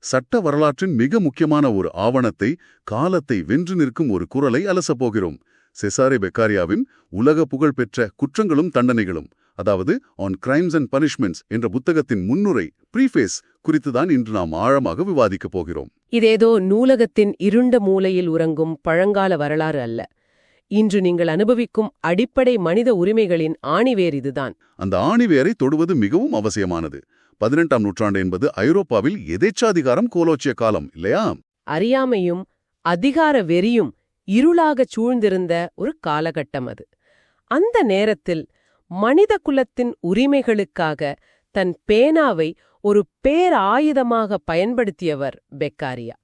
சட்ட வரலாற்றின் மிக முக்கியமான ஒரு ஆவணத்தை, காலத்தை வென்று நிற்கும் ஒரு குரலை அலசப் போகிறோம். செசாரே பெக்காரியாவின் உலக புகழ்பெற்ற குற்றங்களும் தண்டனைகளும், அதாவது ஆன் கிரைம்ஸ் அண்ட் பனிஷ்மெண்ட்ஸ் என்ற புத்தகத்தின் முன்னுரை ப்ரீஃபேஸ் குறித்துதான் இன்று நாம் ஆழமாக விவாதிக்கப் போகிறோம். இதேதோ நூலகத்தின் இருண்ட மூலையில் உறங்கும் பழங்கால வரலாறு அல்ல. இன்று நீங்கள் அனுபவிக்கும் அடிப்படை மனித உரிமைகளின் ஆணிவேர் இதுதான். அந்த ஆணிவேரை தொடுவது மிகவும் அவசியமானது. 18ஆம் நூற்றாண்டு என்பது ஐரோப்பாவில் எதேச்சாதிகாரம் கோலோச்சிய காலம் இல்லையா? அறியாமையும் அதிகார வெறியும் இருளாகச் சூழ்ந்திருந்த ஒரு காலகட்டம் அது. அந்த நேரத்தில் மனித குலத்தின் உரிமைகளுக்காக தன் பேனாவை ஒரு பேராயுதமாக பயன்படுத்தியவர் பெக்காரியா.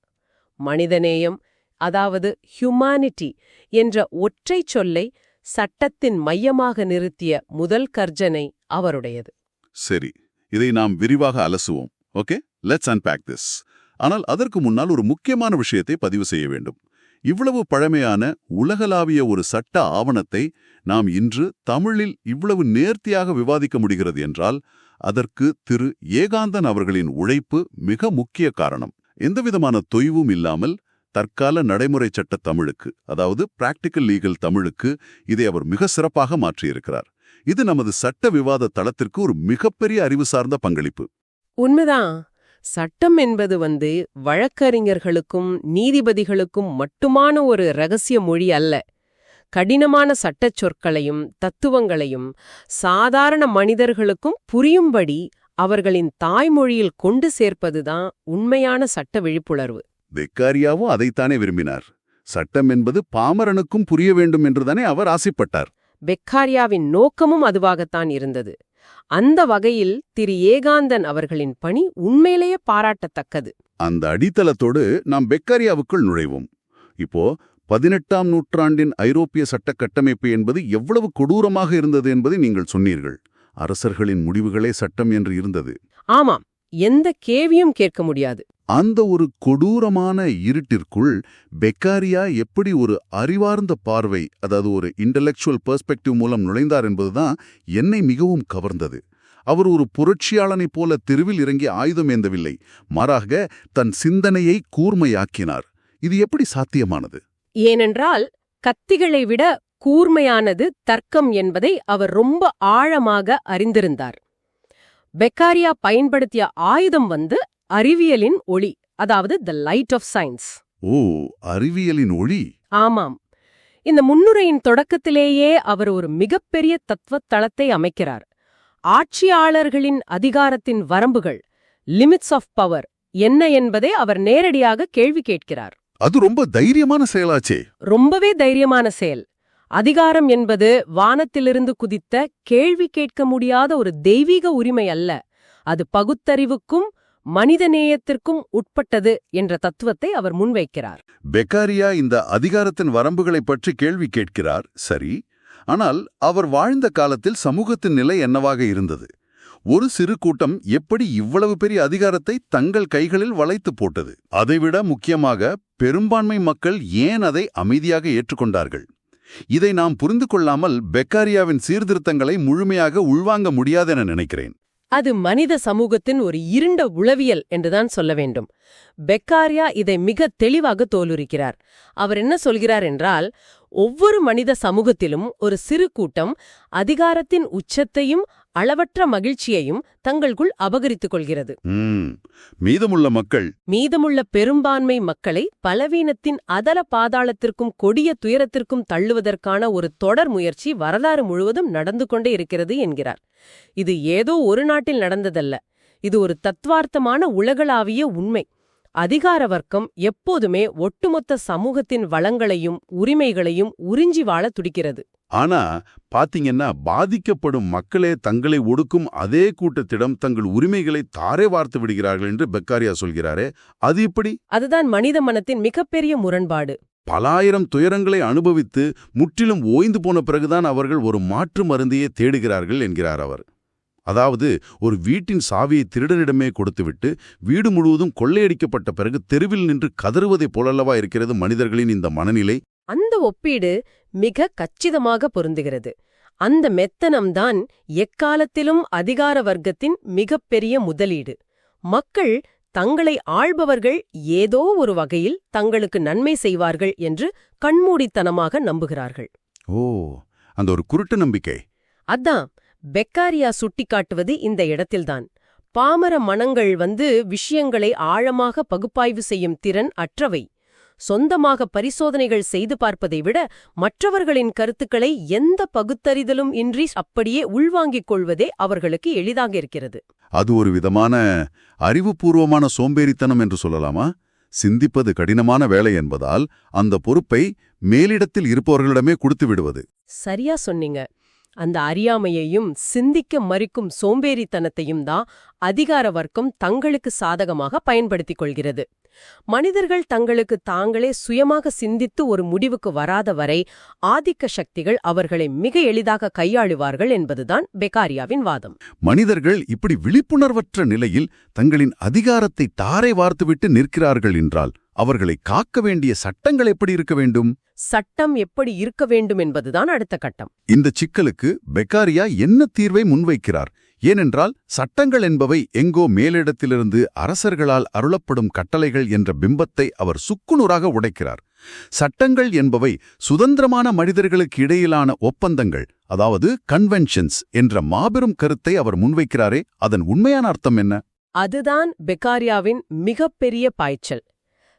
மனிதநேயம், அதாவது ஹியூமானிட்டி என்ற ஒற்றைச் சொல்லை சட்டத்தின் மையமாக நிறுத்திய முதல் கர்ஜனை அவருடையது. சரி, இதை நாம் விரிவாக அலசுவோம். Okay, let's unpack this. ஆனால் அதற்கு முன்னால் ஒரு முக்கியமான விஷயத்தை பதிவு செய்ய வேண்டும். இவ்வளவு பழமையான உலகளாவிய ஒரு சட்ட ஆவணத்தை நாம் இன்று தமிழில் இவ்வளவு நேர்த்தியாக விவாதிக்க முடிகிறது என்றால் அதற்கு திரு ஏகாந்தன் அவர்களின் உழைப்பு மிக முக்கிய காரணம். எந்தவிதமான தொய்வும் இல்லாமல் தற்கால நடைமுறை சட்ட தமிழுக்கு, அதாவது பிராக்டிக்கல் லீகல் தமிழுக்கு இதை அவர் மிக சிறப்பாக மாற்றியிருக்கிறார். இது நமது சட்ட விவாத தளத்திற்கு ஒரு மிகப்பெரிய அறிவு சார்ந்த பங்களிப்பு. உண்மைதான். சட்டம் என்பது வழக்கறிஞர்களுக்கும் நீதிபதிகளுக்கும் மட்டுமான ஒரு இரகசிய மொழி அல்ல. கடினமான சட்டச் சொற்களையும் தத்துவங்களையும் சாதாரண மனிதர்களுக்கும் புரியும்படி அவர்களின் தாய்மொழியில் கொண்டு சேர்ப்பதுதான் உண்மையான சட்ட விழிப்புணர்வு. பெக்காரியாவும் அதைத்தானே விரும்பினார். சட்டம் என்பது பாமரனுக்கும் புரிய வேண்டும் என்றுதானே அவர் ஆசைப்பட்டார். பெக்காரியாவின் நோக்கமும் அதுவாகத்தான் இருந்தது. அந்த வகையில் திரு ஏகாந்தன் அவர்களின் பணி உண்மையிலேயே பாராட்டத்தக்கது. அந்த அடித்தளத்தோடு நாம் பெக்காரியாவுக்குள் நுழைவோம். இப்போ 18ஆம் நூற்றாண்டின் ஐரோப்பிய சட்ட கட்டமைப்பு என்பது எவ்வளவு கொடூரமாக இருந்தது என்பதை நீங்கள் சொன்னீர்கள். அரசர்களின் முடிவுகளே சட்டம் என்று இருந்தது. ஆமாம், எந்த கேள்வியும் கேட்க முடியாது. அந்த ஒரு கொடூரமான இருட்டிற்குள் பெக்காரியா எப்படி ஒரு அறிவார்ந்த பார்வை, அதாவது ஒரு இன்டலெக்சுவல் பெர்ஸ்பெக்டிவ் மூலம் நுழைந்தார் என்பதுதான் என்னை மிகவும் கவர்ந்தது. அவர் ஒரு புரட்சியாளனைப் போல தெருவில் இறங்கி ஆயுதம் ஏந்தவில்லை, மாறாக தன் சிந்தனையை கூர்மையாக்கினார். இது எப்படி சாத்தியமானது? ஏனென்றால் கத்திகளை விட கூர்மையானது தர்க்கம் என்பதை அவர் ரொம்ப ஆழமாக அறிந்திருந்தார். பெக்காரியா பயன்படுத்திய ஆயுதம் அறிவியலின் ஒளி, அதாவது த லைட் ஆஃப் சயின்ஸ். ஓ, அறிவியலின் ஒளி. ஆமாம். இந்த முன்னுரையின் தொடக்கத்திலேயே அவர் ஒரு மிகப்பெரிய தத்துவ தளத்தை அமைக்கிறார். ஆட்சியாளர்களின் அதிகாரத்தின் வரம்புகள், லிமிட்ஸ் ஆஃப் பவர் என்ன என்பதை அவர் நேரடியாக கேள்வி கேட்கிறார். அது ரொம்ப தைரியமான செயலாச்சே. ரொம்பவே தைரியமான செயல். அதிகாரம் என்பது வானத்திலிருந்து குதித்த கேள்வி கேட்க முடியாத ஒரு தெய்வீக உரிமை அல்ல. அது பகுத்தறிவுக்கும் மனிதநேயத்திற்கும் உட்பட்டது என்ற தத்துவத்தை அவர் முன்வைக்கிறார். பெக்காரியா இந்த அதிகாரத்தின் வரம்புகளை பற்றி கேள்வி கேட்கிறார், சரி. ஆனால் அவர் வாழ்ந்த காலத்தில் சமூகத்தின் நிலை என்னவாக இருந்தது? ஒரு சிறு கூட்டம் எப்படி இவ்வளவு பெரிய அதிகாரத்தை தங்கள் கைகளில் வளைத்து போட்டது? அதைவிட முக்கியமாக பெரும்பான்மை மக்கள் ஏன் அதை அமைதியாக ஏற்றுக்கொண்டார்கள்? இதை நாம் புரிந்து கொள்ளாமல் பெக்காரியாவின் சீர்திருத்தங்களை முழுமையாக உள்வாங்க முடியாதென நினைக்கிறேன். அது மனித சமூகத்தின் ஒரு இருண்ட உளவியல் என்றுதான் சொல்ல வேண்டும். பெக்காரியா இதை மிக தெளிவாக தோலுரிக்கிறார். அவர் என்ன சொல்கிறார் என்றால், ஒவ்வொரு மனித சமூகத்திலும் ஒரு சிறு கூட்டம் அதிகாரத்தின் உச்சத்தையும் அளவற்ற மகிழ்ச்சியையும் தங்களுக்குள் அபகரித்துக் கொள்கிறது. மீதமுள்ள பெரும்பான்மை மக்களை பலவீனத்தின் அதல பாதாளத்திற்கும் கொடிய துயரத்திற்கும் தள்ளுவதற்கான ஒரு தொடர் முயற்சி வரலாறு முழுவதும் நடந்து கொண்டே இருக்கிறது என்கிறார். இது ஏதோ ஒரு நாட்டில் நடந்ததல்ல. இது ஒரு தத்துவார்த்தமான உலகளாவிய உண்மை. அதிகார வர்க்கம் எப்போதுமே ஒட்டுமொத்த சமூகத்தின் வளங்களையும் உரிமைகளையும் உறிஞ்சி வாழ துடிக்கிறது. ஆனா பாத்தீங்கன்னா, பாதிக்கப்படும் மக்களே தங்களை ஒடுக்கும் அதே கூட்டத்திடம் தங்கள் உரிமைகளை தாரே வார்த்து விடுகிறார்கள் என்று பெக்காரியா சொல்கிறாரே, அது இப்படி? அதுதான் மனித மனத்தின் மிகப்பெரிய முரண்பாடு. பலாயிரம் துயரங்களை அனுபவித்து முற்றிலும் ஓய்ந்து போன பிறகுதான் அவர்கள் ஒரு மாற்று மருந்தையே தேடுகிறார்கள் என்கிறார் அவர். அதாவது, ஒரு வீட்டின் சாவியை திருடனிடமே கொடுத்துவிட்டு வீடு முழுவதும் கொள்ளையடிக்கப்பட்ட பிறகு தெருவில் நின்று கதறுவதைப் போலல்லவா இருக்கிறது மனிதர்களின் இந்த மனநிலை. அந்த ஒப்பீடு மிக கச்சிதமாக பொருந்துகிறது. அந்த மெத்தனம்தான் எக்காலத்திலும் அதிகார வர்க்கத்தின் மிகப்பெரிய முதலீடு. மக்கள் தங்களை ஆள்பவர்கள் ஏதோ ஒரு வகையில் தங்களுக்கு நன்மை செய்வார்கள் என்று கண்மூடித்தனமாக நம்புகிறார்கள். ஓ, அந்த ஒரு குருட்டு நம்பிக்கை. அதான் பெக்காரியா சுட்டிக்காட்டுவது இந்த இடத்தில்தான். பாமர மனங்கள் விஷயங்களை ஆழமாக பகுப்பாய்வு செய்யும் திறன் அற்றவை. சொந்தமாக பரிசோதனைகள் செய்து பார்ப்பதை விட மற்றவர்களின் கருத்துக்களை எந்த பகுத்தறிதலும் இன்றி அப்படியே உள்வாங்கிக் கொள்வதே அவர்களுக்கு எளிதாக இருக்கிறது. அது ஒரு விதமான அறிவுபூர்வமான சோம்பேறித்தனம் என்று சொல்லலாமா? சிந்திப்பது கடினமான வேலை என்பதால் அந்த பொறுப்பை மேலிடத்தில் இருப்பவர்களிடமே கொடுத்து விடுவது. சரியா சொன்னீங்க. அந்த அறியாமையையும் சிந்திக்க மறுக்கும் சோம்பேறித்தனத்தையும் தான் அதிகார வர்க்கம் தங்களுக்கு சாதகமாக பயன்படுத்திக் கொள்கிறது. மனிதர்கள் தங்களுக்கு தாங்களே சுயமாக சிந்தித்து ஒரு முடிவுக்கு வராத வரை ஆதிக்க சக்திகள் அவர்களை மிக எளிதாக கையாளுவார்கள் என்பதுதான் பெக்காரியாவின் வாதம். மனிதர்கள் இப்படி விழிப்புணர்வற்ற நிலையில் தங்களின் அதிகாரத்தை தாரை வார்த்துவிட்டு நிற்கிறார்கள் என்றால் அவர்களை காக்க வேண்டிய சட்டங்கள் எப்படி இருக்க வேண்டும்? சட்டம் எப்படி இருக்க வேண்டும் என்பதுதான் அடுத்த கட்டம். இந்த சிக்கலுக்கு பெக்காரியா என்ன தீர்வை முன்வைக்கிறார்? ஏனென்றால் சட்டங்கள் என்பவை எங்கோ மேலிடத்திலிருந்து அரசர்களால் அருளப்படும் கட்டளைகள் என்ற பிம்பத்தை அவர் சுக்குநூறாக உடைக்கிறார். சட்டங்கள் என்பவை சுதந்திரமான மனிதர்களுக்கு இடையிலான ஒப்பந்தங்கள், அதாவது கன்வென்ஷன்ஸ் என்ற மாபெரும் கருத்தை அவர் முன்வைக்கிறாரே, அதன் உண்மையான அர்த்தம் என்ன? அதுதான் பெக்காரியாவின் மிகப்பெரிய பாய்ச்சல்.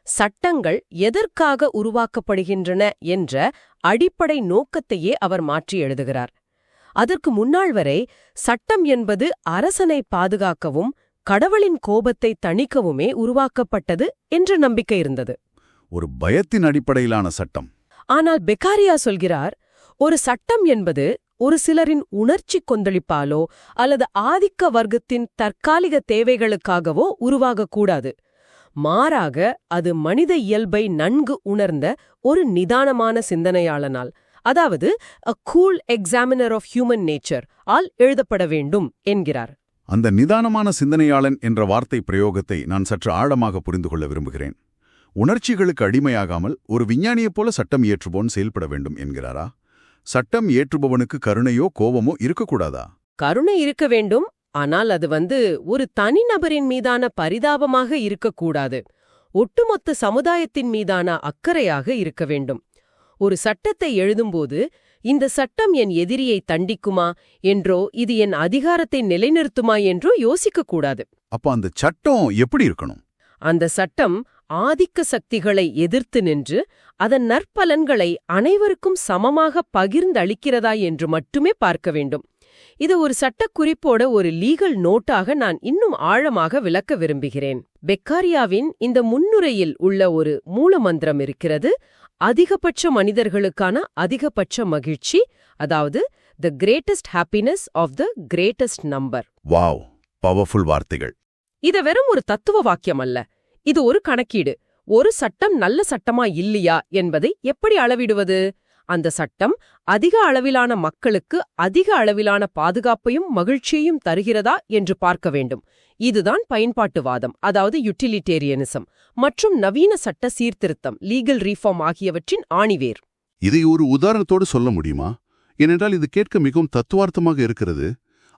சட்டங்கள் எதற்காக உருவாக்கப்படுகின்றன என்ற அடிப்படை நோக்கத்தையே அவர் மாற்றி எழுதுகிறார். அதற்கு முன்னாள் வரை சட்டம் என்பது அரசனை பாதுகாக்கவும் கடவுளின் கோபத்தை தணிக்கவுமே உருவாக்கப்பட்டது என்ற நம்பிக்கை இருந்தது. ஒரு பயத்தின் அடிப்படையிலான சட்டம். ஆனால் பெக்காரியா சொல்கிறார், ஒரு சட்டம் என்பது ஒரு சிலரின் உணர்ச்சி கொந்தளிப்பாலோ அல்லது ஆதிக்க வர்க்கத்தின் தற்காலிக தேவைகளுக்காகவோ உருவாகக்கூடாது. மாறாக அது மனித இயல்பை நன்கு உணர்ந்த ஒரு நிதானமான சிந்தனையாளனால், அதாவது a cool examiner of human nature all எழுதப்பட வேண்டும் என்கிறார். அந்த நிதானமான சிந்தனையாளன் என்ற வார்த்தை பிரயோகத்தை நான் சற்று ஆழமாக புரிந்து கொள்ள விரும்புகிறேன். உணர்ச்சிகளுக்கு அடிமையாகாமல் ஒரு விஞ்ஞானியைப் போல சட்டம் இயற்றுபவன் செயல்பட வேண்டும் என்கிறாரா? சட்டம் இயற்றுபவனுக்கு கருணையோ கோபமோ இருக்கக்கூடாதா? கருணை இருக்க வேண்டும். ஆனால் அது ஒரு தனிநபரின் மீதான பரிதாபமாக இருக்கக்கூடாது. ஒட்டுமொத்த சமுதாயத்தின் மீதான அக்கறையாக இருக்க வேண்டும். ஒரு சட்டத்தை எழுதும்போது இந்த சட்டம் என் எதிரியை தண்டிக்குமா என்றோ இது என் அதிகாரத்தை நிலைநிறுத்துமா என்றோ யோசிக்கக்கூடாது. அப்ப அந்த சட்டம் எப்படி இருக்கணும்? அந்த சட்டம் ஆதிக்க சக்திகளை எதிர்த்து நின்று அதன் நற்பலன்களை அனைவருக்கும் சமமாக பகிர்ந்தளிக்கிறதா என்று மட்டுமே பார்க்க வேண்டும். இது ஒரு சட்டக்குறிப்போட ஒரு லீகல் நோட்டாக நான் இன்னும் ஆழமாக விளக்க விரும்புகிறேன். பெக்காரியாவின் இந்த முன்னுரையில் உள்ள ஒரு மூலமந்திரம் இருக்கிறது. அதிகபட்ச மனிதர்களுக்கான அதிகபட்ச மகிழ்ச்சி, அதாவது the greatest happiness of the greatest number. Wow, powerful வார்த்தைகள். இது வெறும் ஒரு தத்துவ வாக்கியம் அல்ல. இது ஒரு கணக்கீடு. ஒரு சட்டம் நல்ல சட்டமா இல்லையா என்பதை எப்படி அளவிடுவது? அந்த சட்டம் அதிக அளவிலான மக்களுக்கு அதிக அளவிலான பாதுகாப்பையும் மகிழ்ச்சியையும் தருகிறதா என்று பார்க்க வேண்டும். இதுதான் பயன்பாட்டுவாதம், அதாவது யுட்டிலிட்டேரியனிசம் மற்றும் நவீன சட்ட சீர்திருத்தம், லீகல் ரீஃபார்ம் ஆகியவற்றின் ஆணிவேர். இதை ஒரு உதாரணத்தோடு சொல்ல முடியுமா? ஏனென்றால் இது கேட்க மிகவும் தத்துவார்த்தமாக இருக்கிறது.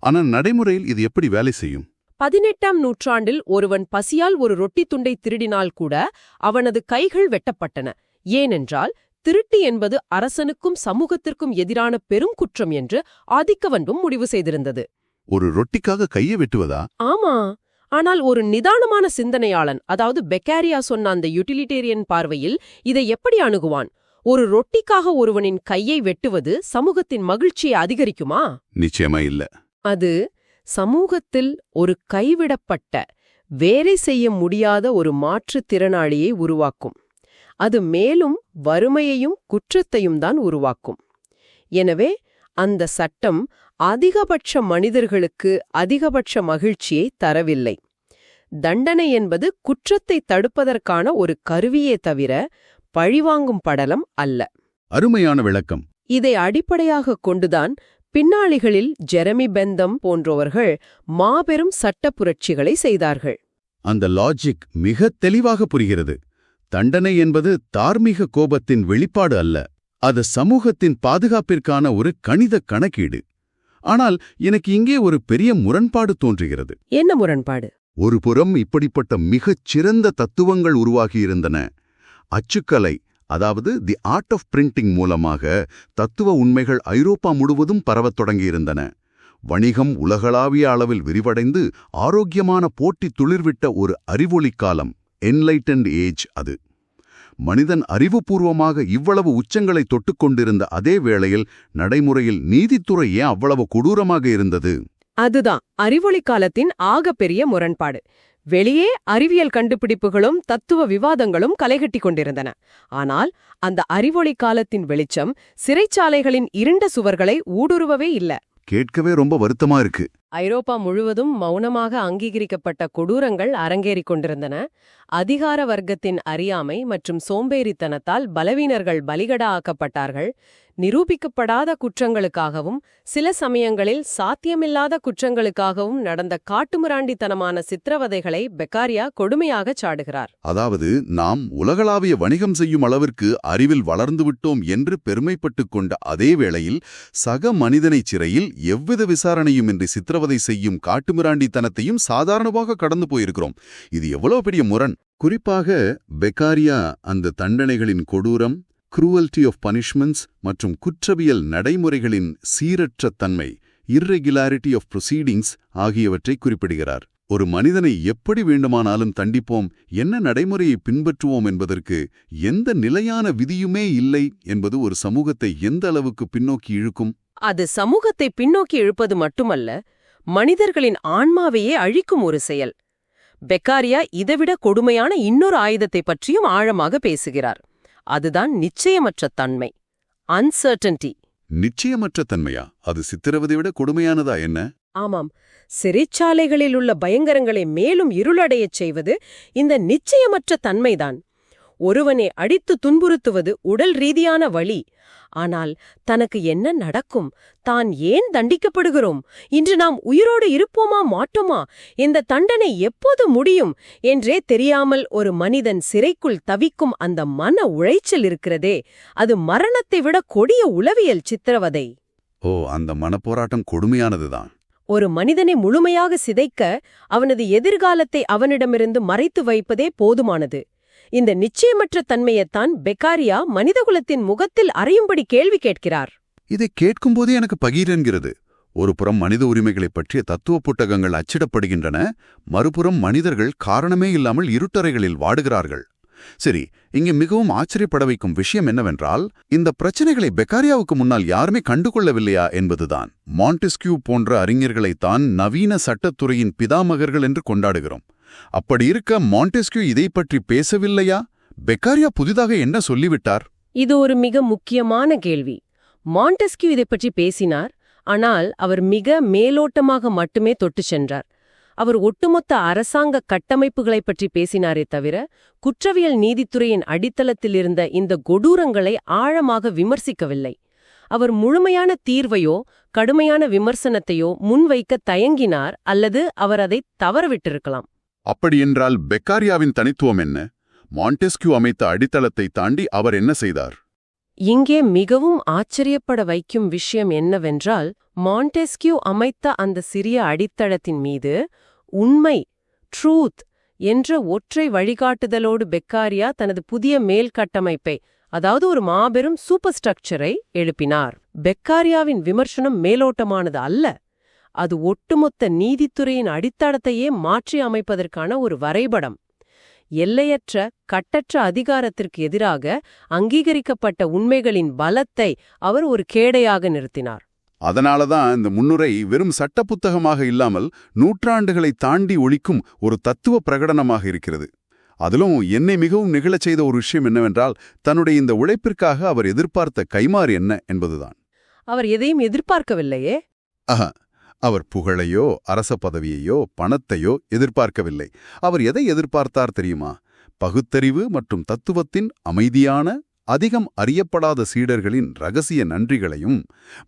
ஆனால் நடைமுறையில் இது எப்படி வேலை செய்யும்? 18ஆம் நூற்றாண்டில் ஒருவன் பசியால் ஒரு ரொட்டி துண்டை திருடினால் கூட அவனது கைகள் வெட்டப்பட்டன. ஏனென்றால் திருட்டு என்பது அரசனுக்கும் சமூகத்திற்கும் எதிரான பெரும் குற்றம் என்று ஆதிக்கவண்டும் முடிவு செய்திருந்தது. ஒரு ரொட்டிக்காக கையை வெட்டுவதா? ஆமா. ஆனால் ஒரு நிதானமான சிந்தனையாளன், அதாவது பெக்காரியா சொன்ன அந்த யுட்டிலிட்டேரியன் பார்வையில் இதை எப்படி அணுகுவான்? ஒரு ரொட்டிக்காக ஒருவனின் கையை வெட்டுவது சமூகத்தின் மகிழ்ச்சியை அதிகரிக்குமா? நிச்சயமா இல்ல. அது சமூகத்தில் ஒரு கைவிடப்பட்ட, வேலை செய்ய முடியாத ஒரு மாற்றுத்திறனாளியை உருவாக்கும். அது மேலும் வறுமையையும் குற்றத்தையும் தான் உருவாக்கும். எனவே அந்த சட்டம் அதிகபட்ச மனிதர்களுக்கு அதிகபட்ச மகிழ்ச்சியை தரவில்லை. தண்டனை என்பது குற்றத்தை தடுப்பதற்கான ஒரு கருவியே தவிர பழிவாங்கும் படலம் அல்ல. அருமையான விளக்கம். இதை அடிப்படையாகக் கொண்டுதான் பின்னாளிகளில் ஜெரமி பெந்தம் போன்றவர்கள் மாபெரும் சட்ட புரட்சிகளை செய்தார்கள். அந்த லாஜிக் மிக தெளிவாக புரிகிறது. தண்டனை என்பது தார்மீக கோபத்தின் வெளிப்பாடு அல்ல, அது சமூகத்தின் பாதுகாப்பிற்கான ஒரு கணித கணக்கீடு. ஆனால் எனக்கு இங்கே ஒரு பெரிய முரண்பாடு தோன்றுகிறது. என்ன முரண்பாடு? ஒருபுறம் இப்படிப்பட்ட மிகச் சிறந்த தத்துவங்கள் உருவாகியிருந்தன. அச்சுக்கலை, அதாவது தி ஆர்ட் ஆஃப் பிரிண்டிங் மூலமாக தத்துவ உண்மைகள் ஐரோப்பா முழுவதும் பரவத் தொடங்கியிருந்தன. வணிகம் உலகளாவிய அளவில் விரிவடைந்து ஆரோக்கியமான போட்டி துளிர்விட்ட ஒரு அறிவொளிக் காலம், என்லைட்டன்ட் ஏஜ் அது. மனிதன் அறிவுபூர்வமாக இவ்வளவு உச்சங்களை தொட்டுக்கொண்டிருந்த அதே வேளையில் நடைமுறையில் நீதித்துறை ஏன் அவ்வளவு கொடூரமாக இருந்தது? அதுதான் அறிவொளி காலத்தின் ஆகப்பெரிய முரண்பாடு. வெளியே அறிவியல் கண்டுபிடிப்புகளும் தத்துவ விவாதங்களும் களைகட்டிக் கொண்டிருந்தன. ஆனால் அந்த அறிவொளி காலத்தின் வெளிச்சம் சிறைச்சாலைகளின் இருண்ட சுவர்களை ஊடுருவவே இல்ல. கேட்கவே ரொம்ப வருத்தமா இருக்கு. ஐரோப்பா முழுவதும் மௌனமாக அங்கீகரிக்கப்பட்ட கொடூரங்கள் அரங்கேறிக் கொண்டிருந்தன. அதிகார வர்க்கத்தின் அறியாமை மற்றும் சோம்பேறித்தனத்தால் பலவீனர்கள் பலிகடா ஆக்கப்பட்டார்கள். நிரூபிக்கப்படாத குற்றங்களுக்காகவும் சில சமயங்களில் சாத்தியமில்லாத குற்றங்களுக்காகவும் நடந்த காட்டுமிராண்டித்தனமான சித்திரவதைகளை பெக்காரியா கொடுமையாகச் சாடுகிறார். அதாவது, நாம் உலகளாவிய வணிகம் செய்யும் அளவிற்கு அறிவில் வளர்ந்து விட்டோம் என்று பெருமைப்பட்டுக் கொண்ட அதே வேளையில் சக மனிதனை சிறையில் எவ்வித விசாரணையுமின்றி சித்திரவதை செய்யும் காட்டுமிராண்டித்தனத்தையும் சாதாரணமாக கடந்து போயிருக்கிறோம். இது எவ்வளவு பெரிய முரண்! குறிப்பாக பெக்காரியா அந்த தண்டனைகளின் கொடூரம், cruelty of punishments மற்றும் குற்றவியல் நடைமுறைகளின் சீரற்ற தன்மை, irregularity of proceedings ஆகியவற்றை குறிப்பிடுகிறார். ஒரு மனிதனை எப்படி வேண்டுமானாலும் தண்டிப்போம், என்ன நடைமுறையை பின்பற்றுவோம் என்பதற்கு எந்த நிலையான விதியுமே இல்லை என்பது ஒரு சமூகத்தை எந்த அளவுக்கு பின்னோக்கி இழுக்கும்? அது சமூகத்தை பின்னோக்கி இழுப்பது மட்டுமல்ல, மனிதர்களின் ஆன்மாவையே அழிக்கும் ஒரு செயல். பெக்காரியா இதைவிட கொடுமையான இன்னொரு ஆயுதத்தை பற்றியும் ஆழமாக பேசுகிறார். அதுதான் நிச்சயமற்ற தன்மை, அன்சர்டன்டி. நிச்சயமற்ற தன்மையா? அது சித்திரவதை விட கொடுமையானதா என்ன? ஆமாம், சிறைச்சாலைகளில் உள்ள பயங்கரங்களை மேலும் இருளடையச் செய்வது இந்த நிச்சயமற்ற தன்மைதான். ஒருவனை அடித்து துன்புறுத்துவது உடல் ரீதியான வலி. ஆனால் தனக்கு என்ன நடக்கும், தான் ஏன் தண்டிக்கப்படுகிறோம், இன்று நாம் உயிரோடு இருப்போமா மாட்டோமா, இந்த தண்டனை எப்போது முடியும் என்றே தெரியாமல் ஒரு மனிதன் சிறைக்குள் தவிக்கும் அந்த மன உளைச்சல் இருக்கிறதே, அது மரணத்தை விட கொடிய உளவியல் சித்திரவதை. அந்த மனப்போராட்டம் கொடுமையானதுதான். ஒரு மனிதனை முழுமையாக சிதைக்க அவனது எதிர்காலத்தை அவனிடமிருந்து மறைத்து வைப்பதே போதுமானது. இந்த நிச்சயமற்ற தன்மையைத்தான் பெக்காரியா மனிதகுலத்தின் முகத்தில் அறையும்படி கேள்வி கேட்கிறார். இதை கேட்கும்போதே எனக்கு பகீரென்கிறது. ஒரு புறம் மனித உரிமைகளைப் பற்றிய தத்துவ புத்தகங்கள் அச்சிடப்படுகின்றன, மறுபுறம் மனிதர்கள் காரணமே இல்லாமல் இருட்டறைகளில் வாடுகிறார்கள். சரி, இங்கே மிகவும் ஆச்சரியப்பட வைக்கும் விஷயம் என்னவென்றால், இந்த பிரச்சனைகளை பெக்காரியாவுக்கு முன்னால் யாருமே கண்டுகொள்ளவில்லையா என்பதுதான். மாண்டெஸ்கியூ போன்ற அறிஞர்களைத்தான் நவீன சட்டத்துறையின் பிதாமகர்கள் என்று கொண்டாடுகிறோம். அப்படி இருக்க மாண்டெஸ்கியூ இதை பற்றி பேசவில்லையா? பெக்காரியா புதிதாக என்ன சொல்லிவிட்டார்? இது ஒரு மிக முக்கியமான கேள்வி. மாண்டெஸ்கியூ இதை பற்றி பேசினார், ஆனால் அவர் மிக மேலோட்டமாக மட்டுமே தொட்டு சென்றார். அவர் ஒட்டுமொத்த அரசாங்க கட்டமைப்புகளைப் பற்றி பேசினாரே தவிர, குற்றவியல் நீதித்துறையின் அடித்தளத்தில் இருந்த இந்த கொடூரங்களை ஆழமாக விமர்சிக்கவில்லை. அவர் முழுமையான தீர்வையோ கடுமையான விமர்சனத்தையோ முன்வைக்க தயங்கினார், அல்லது அவர் அதை தவறவிட்டிருக்கலாம். அப்படியென்றால் பெக்காரியாவின் தனித்துவம் என்ன? மாண்டெஸ்கியூ அமைத்த அடித்தளத்தை தாண்டி அவர் என்ன செய்தார்? இங்கே மிகவும் ஆச்சரியப்பட வைக்கும் விஷயம் என்னவென்றால், மாண்டெஸ்கியூ அமைத்த அந்த சிறிய அடித்தளத்தின் மீது உண்மை, ட்ரூத் என்ற ஒற்றை வழிகாட்டுதலோடு பெக்காரியா தனது புதிய மேல் கட்டமைப்பை, அதாவது ஒரு மாபெரும் சூப்பர் ஸ்ட்ரக்சரை எழுப்பினார். பெக்காரியாவின் விமர்சனம் மேலோட்டமானது அல்ல, அது ஒட்டுமொத்த நீதித்துறையின் அடித்தளத்தையே மாற்றி அமைப்பதற்கான ஒரு வரைபடம். எல்லையற்ற கட்டற்ற அதிகாரத்திற்கு எதிராக அங்கீகரிக்கப்பட்ட உண்மைகளின் பலத்தை அவர் ஒரு கேடையாக நிறுத்தினார். அதனாலதான் இந்த முன்னுரை வெறும் சட்ட புத்தகமாக இல்லாமல் நூற்றாண்டுகளை தாண்டி ஒழிக்கும் ஒரு தத்துவ பிரகடனமாக இருக்கிறது. அதிலும் என்னை மிகவும் நிகழச் செய்த ஒரு விஷயம் என்னவென்றால், தன்னுடைய இந்த உழைப்பிற்காக அவர் எதிர்பார்த்த கைமாறு என்ன என்பதுதான். அவர் எதையும் எதிர்பார்க்கவில்லையே. அவர் புகழையோ அரச பதவியையோ பணத்தையோ எதிர்பார்க்கவில்லை. அவர் எதை எதிர்பார்த்தார் தெரியுமா? பகுத்தறிவு மற்றும் தத்துவத்தின் அமைதியான, அதிகம் அறியப்படாத சீடர்களின் ரகசிய நன்றிகளையும்,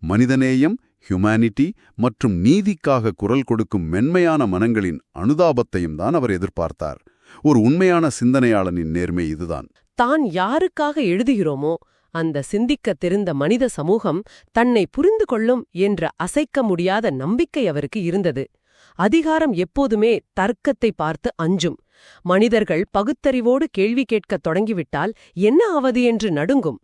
மனிதநேயம், ஹியூமானிட்டி மற்றும் நீதிக்காக குரல் கொடுக்கும் மென்மையான மனங்களின் அனுதாபத்தையும் தான் அவர் எதிர்பார்த்தார். ஒரு உண்மையான சிந்தனையாளனின் நேர்மை இதுதான். தான் யாருக்காக எழுதுகிறோமோ அந்த சிந்திக்க தெரிந்த மனித சமூகம் தன்னை புரிந்து கொள்ளும் என்ற அசைக்க முடியாத நம்பிக்கை அவருக்கு இருந்தது. அதிகாரம் எப்போதுமே தர்க்கத்தை பார்த்து அஞ்சும். மனிதர்கள் பகுத்தறிவோடு கேள்வி கேட்கத் தொடங்கிவிட்டால் என்ன ஆவது என்று நடுங்கும்.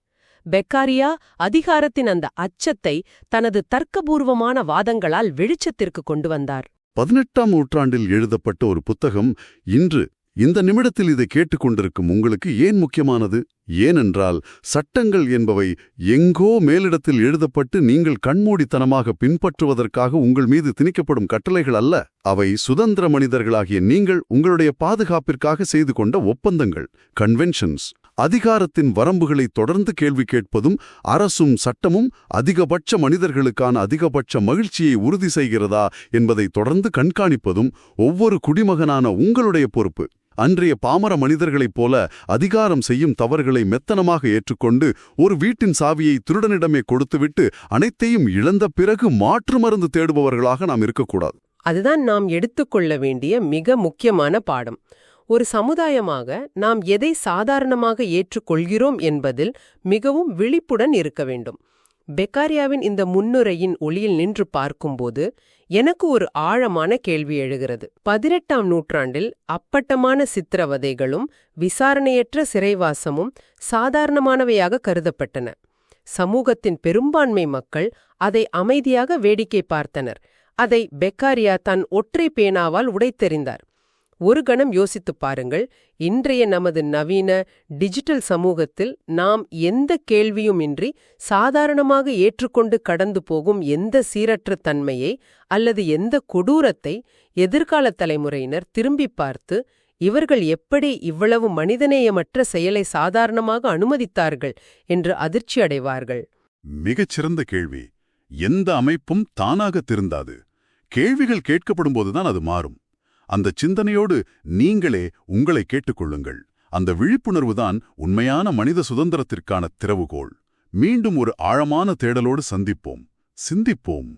பெக்காரியா அதிகாரத்தின் அந்த அச்சத்தை தனது தர்க்கபூர்வமான வாதங்களால் வெளிச்சத்திற்கு கொண்டு வந்தார். 18ஆம் நூற்றாண்டில் எழுதப்பட்ட ஒரு புத்தகம் இன்று இந்த நிமிடத்தில் இதை கேட்டுக்கொண்டிருக்கும் உங்களுக்கு ஏன் முக்கியமானது? ஏனென்றால் சட்டங்கள் என்பவை எங்கோ மேலிடத்தில் எழுதப்பட்டு நீங்கள் கண்மூடித்தனமாக பின்பற்றுவதற்காக உங்கள் மீது திணிக்கப்படும் கட்டளைகள் அல்ல. அவை சுதந்திர மனிதர்களாகிய நீங்கள் உங்களுடைய பாதுகாப்பிற்காக செய்து கொண்ட ஒப்பந்தங்கள், கன்வென்ஷன்ஸ். அதிகாரத்தின் வரம்புகளை தொடர்ந்து கேள்வி கேட்பதும் அரசும் சட்டமும் அதிகபட்ச மனிதர்களுக்கான அதிகபட்ச மகிழ்ச்சியை உறுதி செய்கிறதா என்பதை தொடர்ந்து கண்காணிப்பதும் ஒவ்வொரு குடிமகனான உங்களுடைய பொறுப்பு. அன்றைய பாமர மனிதர்களைப் போல அதிகாரம் செய்யும் தவறுகளை மெத்தனமாக ஏற்றுக்கொண்டு ஒரு வீட்டின் சாவியை திருடனிடமே கொடுத்துவிட்டு அனைத்தையும் இழந்த பிறகு மாற்று மருந்து தேடுபவர்களாக நாம் இருக்கக்கூடாது. அதுதான் நாம் எடுத்துக்கொள்ள வேண்டிய மிக முக்கியமான பாடம். ஒரு சமுதாயமாக நாம் எதை சாதாரணமாக ஏற்றுக்கொள்கிறோம் என்பதில் மிகவும் விழிப்புடன் இருக்க வேண்டும். பெக்காரியாவின் இந்த முன்னுரையின் ஒளியில் நின்று பார்க்கும்போது எனக்கு ஒரு ஆழமான கேள்வி எழுகிறது. 18ஆம் நூற்றாண்டில் அப்பட்டமான சித்திரவதைகளும் விசாரணையற்ற சிறைவாசமும் சாதாரணமானவையாக கருதப்பட்டன. சமூகத்தின் பெரும்பான்மை மக்கள் அதை அமைதியாக வேடிக்கை பார்த்தனர். அதை பெக்காரியா தன் ஒற்றை பேனாவால் உடைத்தெறிந்தார். ஒரு கணம் யோசித்துப் பாருங்கள், இன்றைய நமது நவீன டிஜிட்டல் சமூகத்தில் நாம் எந்த கேள்வியுமின்றி சாதாரணமாக ஏற்றுக்கொண்டு கடந்து போகும் எந்த சீரற்ற தன்மையை அல்லது எந்த கொடூரத்தை எதிர்கால தலைமுறையினர் திரும்பி பார்த்து இவர்கள் எப்படி இவ்வளவு மனிதநேயமற்ற செயலை சாதாரணமாக அனுமதித்தார்கள் என்று அதிர்ச்சி அடைவார்கள். மிகச்சிறந்த கேள்வி. எந்த அமைப்பும் தானாக திருந்தாது. கேள்விகள் கேட்கப்படும்போதுதான் அது மாறும். அந்த சிந்தனையோடு நீங்களே உங்களை கேட்டுக்கொள்ளுங்கள். அந்த விழிப்புணர்வுதான் உண்மையான மனித சுதந்திரத்திற்கான திறவுகோல். மீண்டும் ஒரு ஆழமான தேடலோடு சந்திப்போம், சிந்திப்போம்.